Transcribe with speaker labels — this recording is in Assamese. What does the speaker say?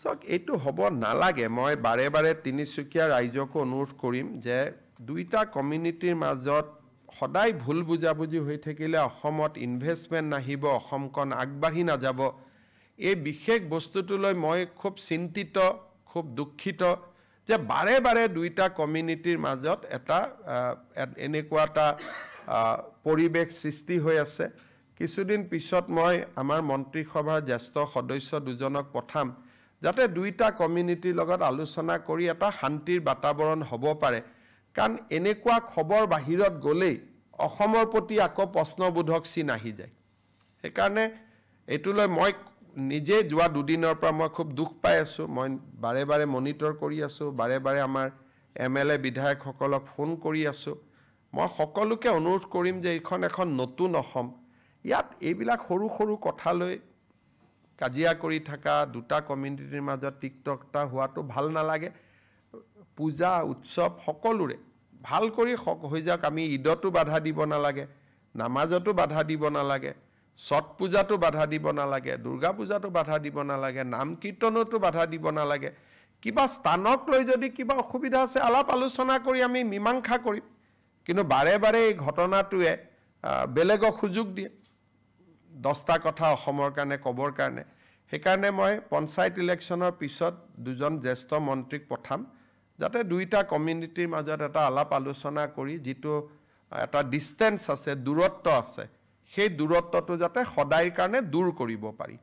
Speaker 1: চাওক এইটো হ'ব নালাগে মই বাৰে বাৰে তিনিচুকীয়া ৰাইজকো অনুৰোধ কৰিম যে দুইটা কমিউনিটিৰ মাজত সদায় ভুল বুজাবুজি হৈ থাকিলে অসমত ইনভেষ্টমেণ্ট নাহিব অসমখন আগবাঢ়ি নাযাব এই বিশেষ বস্তুটোলৈ মই খুব চিন্তিত খুব দুখিত যে বাৰে বাৰে দুইটা কমিউনিটিৰ মাজত এটা এনেকুৱা এটা পৰিৱেশ সৃষ্টি হৈ আছে কিছুদিন পিছত মই আমাৰ মন্ত্ৰীসভাৰ জ্যেষ্ঠ সদস্য দুজনক পঠাম যাতে দুইটা কমিউনিটিৰ লগত আলোচনা কৰি এটা শান্তিৰ বাতাবৰণ হ'ব পাৰে কাৰণ এনেকুৱা খবৰ বাহিৰত গ'লেই অসমৰ প্ৰতি আকৌ প্ৰশ্নবোধক চিন আহি যায় সেইকাৰণে এইটোলৈ মই নিজে যোৱা দুদিনৰ পৰা মই খুব দুখ পাই আছো মই বাৰে বাৰে মনিটৰ কৰি আছো বাৰে বাৰে আমাৰ এমএলএ বিধায়কসকলক ফোন কৰি আছো মই সকলোকে অনুৰোধ কৰিম যে এইখন এখন নতুন অসম ইয়াত এইবিলাক সৰু সৰু কথালৈ কাজিয়া কৰি থকা দুটা কমিউনিটিৰ মাজত টিকটকটা হোৱাটো ভাল নালাগে পূজা উৎসৱ সকলোৰে ভাল কৰি হৈ যাওক আমি ঈদতো বাধা দিব নালাগে নামাজতো বাধা দিব নালাগে ছট পূজাতো বাধা দিব নালাগে দুৰ্গা পূজাতো বাধা দিব নালাগে নাম কীৰ্তনতো বাধা দিব নালাগে কিবা স্থানক লৈ যদি কিবা অসুবিধা আছে আলাপ আলোচনা কৰি আমি মীমাংসা কৰিম কিন্তু বাৰে বাৰে এই ঘটনাটোৱে বেলেগক সুযোগ দিয়ে 10টা কথা অসমৰ কাৰণে কবৰ কাৰণে সেইকাৰণে মই পঞ্চায়ত ইলেকশ্যনৰ পিছত দুজন জ্যেষ্ঠ মন্ত্ৰীক পঠাম যাতে দুইটা কমিউনিটিৰ মাজত এটা আলাপ আলোচনা কৰি যিটো এটা ডিসটেন্স আছে দূৰত্ব আছে সেই দূৰত্বটো যাতে সদায়ৰ কাৰণে দূৰ কৰিব পাৰি